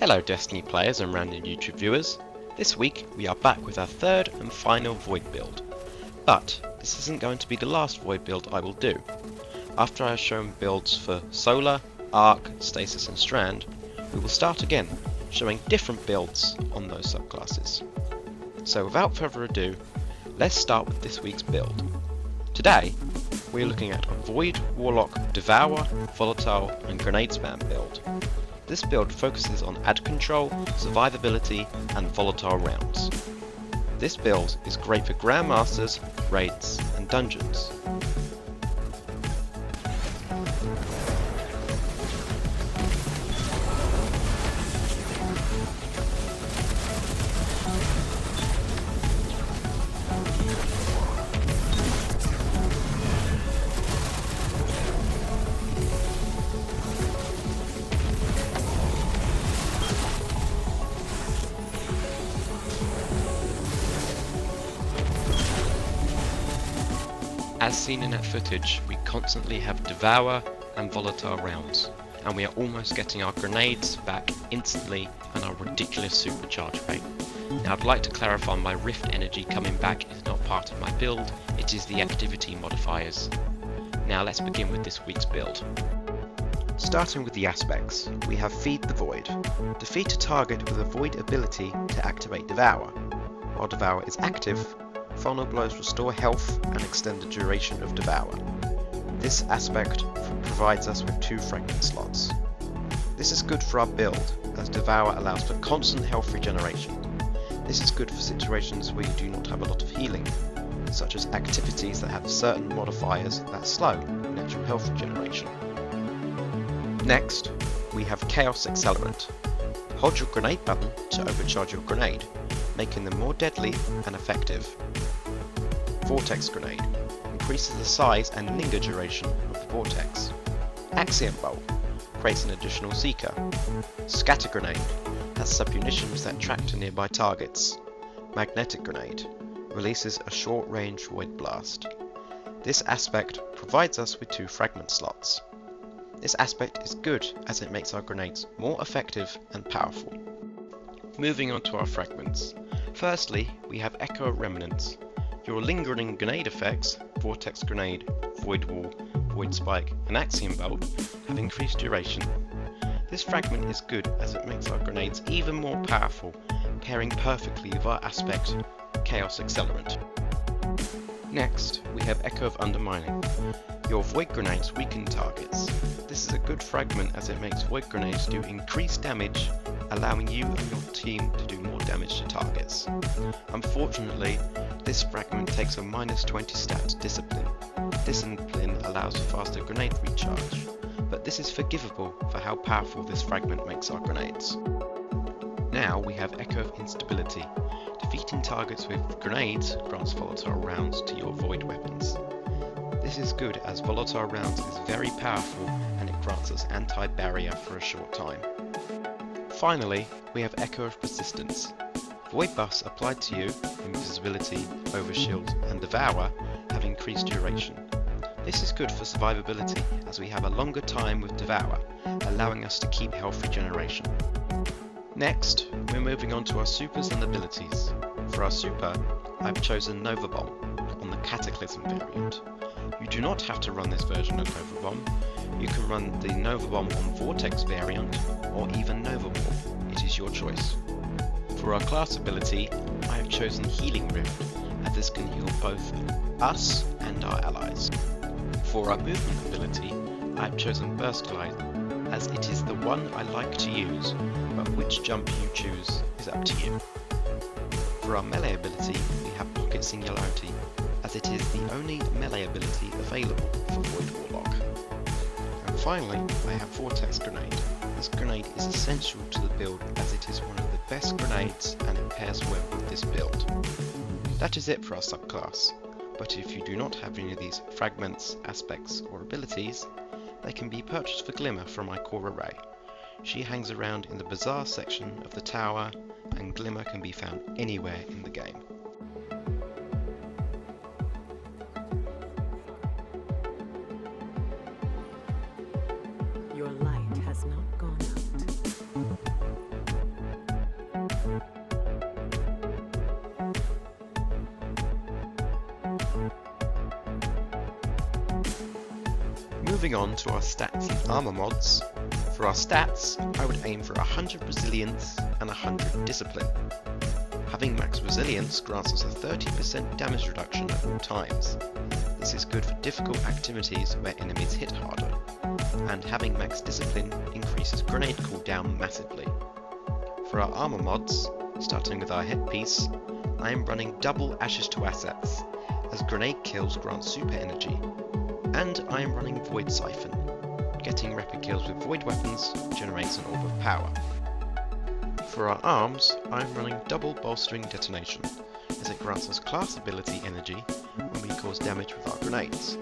Hello Destiny players and random YouTube viewers. This week we are back with our third and final Void build. But this isn't going to be the last Void build I will do. After I have shown builds for Solar, Arc, Stasis and Strand, we will start again, showing different builds on those subclasses. So without further ado, let's start with this week's build. Today, we are looking at a Void, Warlock, Devourer, Volatile and Grenade Spam build. This build focuses on ad control, survivability and volatile rounds. This build is great for Grandmasters, raids and dungeons. As seen in that footage, we constantly have Devourer and Volatile rounds, and we are almost getting our grenades back instantly and our ridiculous supercharge rate. Now I'd like to clarify my Rift energy coming back is not part of my build, it is the activity modifiers. Now let's begin with this week's build. Starting with the aspects, we have Feed the Void. Defeat a target with a Void ability to activate Devourer. While Devourer is active, Final Blows restore health and extend the duration of Devourer. This aspect provides us with 2 fragment slots. This is good for our build, as Devourer allows for constant health regeneration. This is good for situations where you do not have a lot of healing, such as activities that have certain modifiers that slow natural health regeneration. Next, we have Chaos Accelerant. Hold your grenade button to overcharge your grenade, making them more deadly and effective. Vortex Grenade increases the size and linger duration of the vortex. Axiom Bolt creates an additional seeker. Scatter Grenade has submunitions that track to nearby targets. Magnetic Grenade releases a short-range void blast. This aspect provides us with 2 fragment slots. This aspect is good as it makes our grenades more effective and powerful. Moving on to our fragments. Firstly, we have Echo of Remnants. Your lingering grenade effects, Vortex Grenade, Void Wall, Void Spike and Axiom Bolt, have increased duration. This fragment is good as it makes our grenades even more powerful, pairing perfectly with our aspect, Chaos Accelerant. Next, we have Echo of Undermining. Your Void Grenades weaken targets. This is a good fragment as it makes Void Grenades do increased damage, allowing you and your team to do more damage to targets. Unfortunately, this fragment takes a -20 stat Discipline. Discipline allows for faster grenade recharge, but this is forgivable for how powerful this fragment makes our grenades. Now we have Echo of Instability. Defeating targets with grenades grants volatile rounds to your void weapons. This is good as volatile rounds is very powerful and it grants us anti-barrier for a short time. Finally, we have Echo of Persistence. Void buffs applied to you, Invisibility, Overshield and Devourer, have increased duration. This is good for survivability as we have a longer time with Devourer, allowing us to keep health regeneration. Next, we're moving on to our supers and abilities. For our super, I've chosen Nova Bomb on the Cataclysm variant. You do not have to run this version of Nova Bomb. You can run the Nova Bomb on Vortex variant or even Nova Wall. It is your choice. For our class ability, I have chosen Healing Rift, as this can heal both us and our allies. For our movement ability, I have chosen Burst Glide, as it is the one I like to use, but which jump you choose is up to you. For our melee ability, we have Pocket Singularity, as it is the only melee ability available for Void Warlock. And finally, I have Vortex Grenade. This grenade is essential to the build as it is one of the best grenades and it pairs well with this build. That is it for our subclass, but if you do not have any of these fragments, aspects or abilities, they can be purchased for Glimmer from my core array. She hangs around in the Bazaar section of the tower and Glimmer can be found anywhere in the game. Your light has not gone out. Moving on to our stats and armor mods. For our stats, I would aim for 100 resilience and 100 discipline. Having max resilience grants us a 30% damage reduction at all times. This is good for difficult activities where enemies hit harder. And having max discipline increases grenade cooldown massively. For our armor mods, starting with our headpiece, I am running double Ashes to Assets, as grenade kills grant super energy, and I am running Void Siphon. Getting rapid kills with void weapons generates an orb of power. For our arms, I am running double Bolstering Detonation, as it grants us class ability energy when we cause damage with our grenades.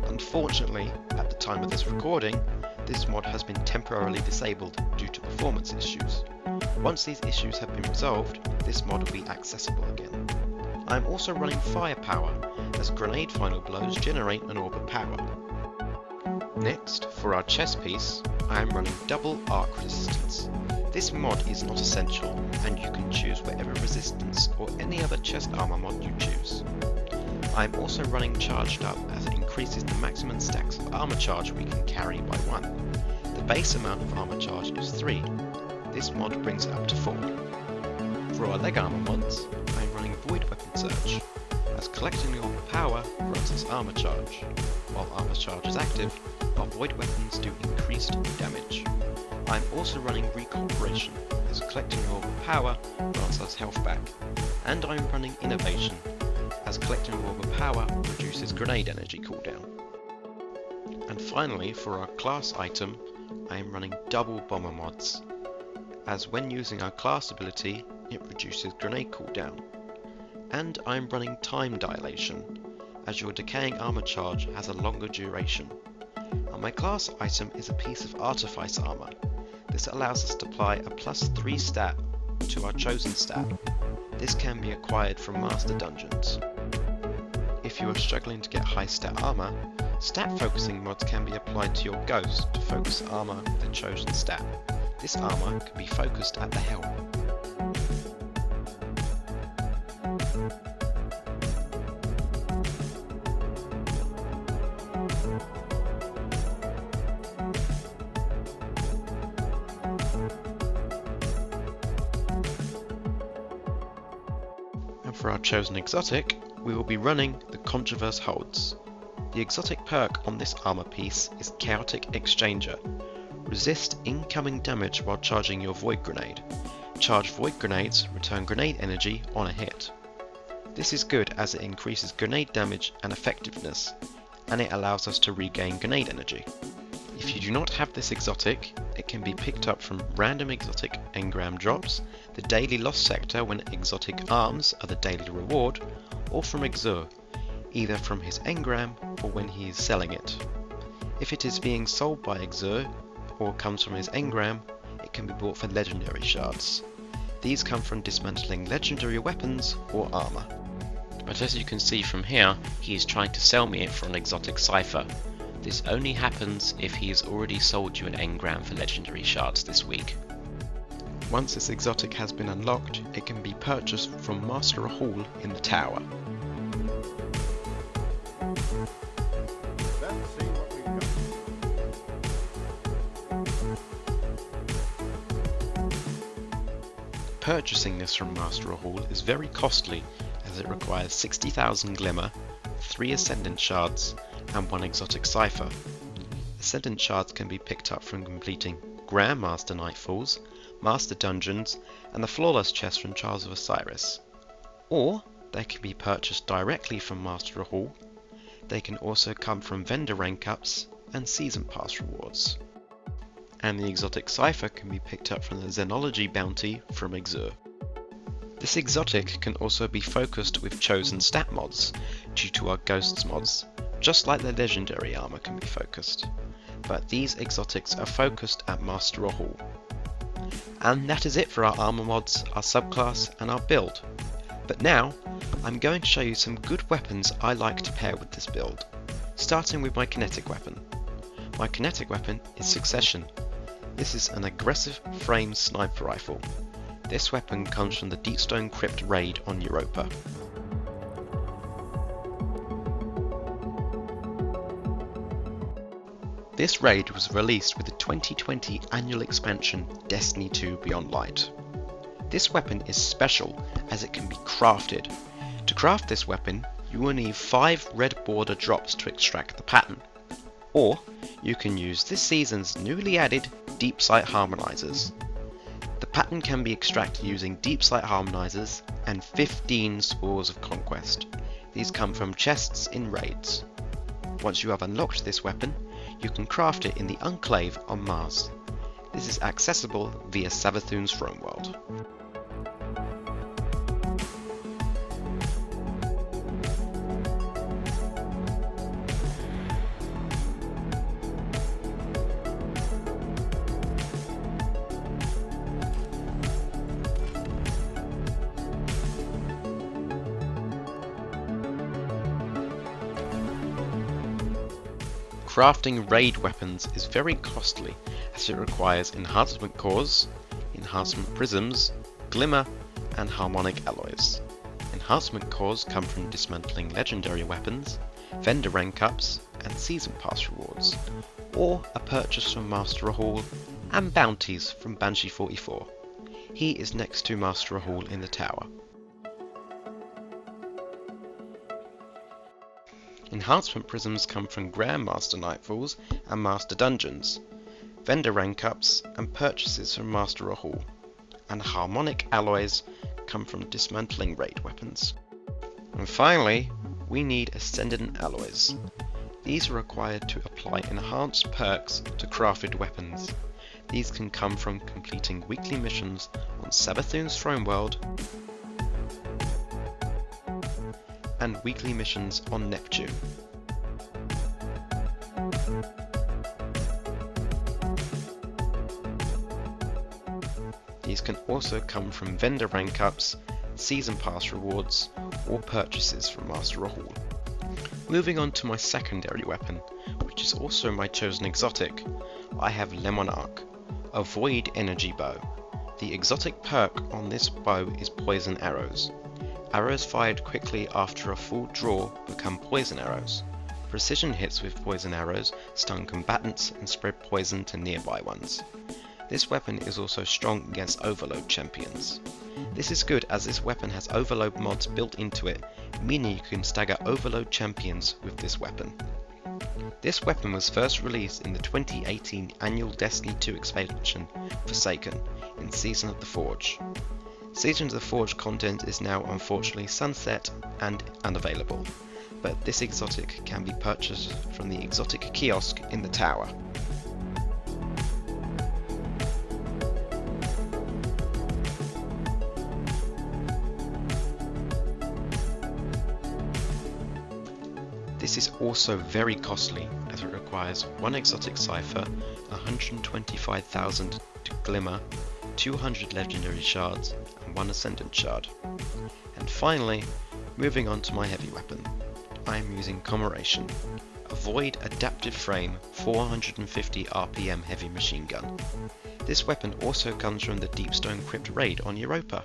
Unfortunately, at the time of this recording, this mod has been temporarily disabled due to performance issues. Once these issues have been resolved, this mod will be accessible again. I am also running Firepower, as grenade final blows generate an orb of power. Next, for our chest piece, I am running double arc resistance. This mod is not essential, and you can choose whatever resistance or any other chest armor mod you choose. I am also running charged up, as it increases the maximum stacks of armor charge we can carry by 1. The base amount of armor charge is 3. This mod brings it up to 4. For our leg armor mods, I am running Void Weapon Search, as collecting the orb of power grants us armor charge. While armor charge is active, our void weapons do increased damage. I am also running Recorporation, as collecting the orb of power grants us health back. And I am running Innovation, as collecting the orb of power reduces grenade energy cooldown. And finally, for our class item, I am running double bomber mods, as when using our class ability, it reduces grenade cooldown. And I am running time dilation, as your decaying armor charge has a longer duration. And my class item is a piece of artifice armor. This allows us to apply a +3 stat to our chosen stat. This can be acquired from master dungeons. If you are struggling to get high stat armor, stat focusing mods can be applied to your ghost to focus armor with a chosen stat. This armor can be focused at the helm. And for our chosen exotic, we will be running the Controverse Holds. The exotic perk on this armor piece is Chaotic Exchanger. Resist incoming damage while charging your Void Grenade. Charged Void Grenades return grenade energy on a hit. This is good as it increases grenade damage and effectiveness, and it allows us to regain grenade energy. If you do not have this exotic, it can be picked up from random exotic engram drops, the daily lost sector when exotic arms are the daily reward, or from Exur, either from his engram or when he is selling it. If it is being sold by Exur, or comes from his engram, it can be bought for legendary shards. These come from dismantling legendary weapons or armor. But as you can see from here, he is trying to sell me it for an exotic cipher. This only happens if he has already sold you an engram for legendary shards this week. Once this exotic has been unlocked, it can be purchased from Master Hall in the tower. Purchasing this from Master Hall is very costly, as it requires 60,000 Glimmer, 3 Ascendant Shards, and 1 exotic cipher. Ascendant Shards can be picked up from completing Grandmaster Nightfalls, Master Dungeons, and the Flawless Chest from Trials of Osiris. Or they can be purchased directly from Master Hall. They can also come from vendor rank ups and Season Pass rewards. And the exotic cipher can be picked up from the Xenology bounty from Exur. This exotic can also be focused with chosen stat mods, due to our ghosts mods, just like the legendary armor can be focused. But these exotics are focused at Master Hall. And that is it for our armor mods, our subclass, and our build. But now, I'm going to show you some good weapons I like to pair with this build, starting with my kinetic weapon. My kinetic weapon is Succession. This is an aggressive frame sniper rifle. This weapon comes from the Deepstone Crypt raid on Europa. This raid was released with the 2020 annual expansion Destiny 2 Beyond Light. This weapon is special as it can be crafted. To craft this weapon, you will need 5 red border drops to extract the pattern. Or, you can use this season's newly added Deep Sight Harmonizers. The pattern can be extracted using Deep Sight Harmonizers and 15 Spores of Conquest. These come from chests in raids. Once you have unlocked this weapon, you can craft it in the Enclave on Mars. This is accessible via Savathun's Throne World. Crafting raid weapons is very costly as it requires enhancement cores, enhancement prisms, glimmer, and harmonic alloys. Enhancement cores come from dismantling legendary weapons, vendor rank ups, and season pass rewards, or a purchase from Master Hall, and bounties from Banshee 44. He is next to Master Hall in the tower. Enhancement prisms come from Grandmaster Nightfalls and Master Dungeons, vendor rank ups and purchases from Master Hall, and harmonic alloys come from dismantling raid weapons. And finally, we need Ascendant alloys. These are required to apply enhanced perks to crafted weapons. These can come from completing weekly missions on Savathun's Throne World and weekly missions on Neptune. These can also come from vendor rank ups, season pass rewards, or purchases from Master Hall. Moving on to my secondary weapon, which is also my chosen exotic, I have Lemonarch, a void energy bow. The exotic perk on this bow is poison arrows. Arrows fired quickly after a full draw become poison arrows. Precision hits with poison arrows stun combatants and spread poison to nearby ones. This weapon is also strong against overload champions. This is good as this weapon has overload mods built into it, meaning you can stagger overload champions with this weapon. This weapon was first released in the 2018 annual Destiny 2 expansion Forsaken in Season of the Forge. Season of the Forge content is now unfortunately sunset and unavailable, but this exotic can be purchased from the exotic kiosk in the tower. This is also very costly as it requires 1 exotic cipher, 125,000 glimmer, 200 legendary shards, and 1 ascendant shard. And finally, moving on to my heavy weapon, I am using Commeration, a void adaptive frame 450 RPM heavy machine gun. This weapon also comes from the Deepstone Crypt raid on Europa,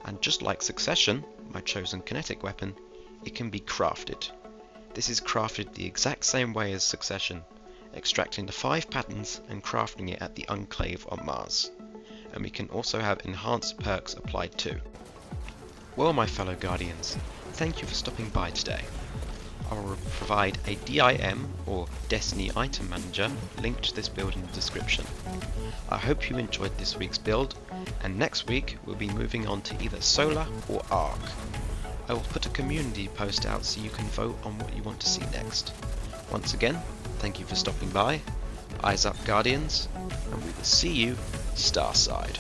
and just like Succession, my chosen kinetic weapon, it can be crafted. This is crafted the exact same way as Succession, extracting the 5 patterns and crafting it at the Enclave on Mars. And we can also have enhanced perks applied too. Well, my fellow Guardians, thank you for stopping by today. I will provide a DIM or Destiny Item Manager link to this build in the description. I hope you enjoyed this week's build, and next week we'll be moving on to either Solar or Arc. I will put a community post out so you can vote on what you want to see next. Once again, thank you for stopping by. Eyes up, Guardians, and we will see you Starside.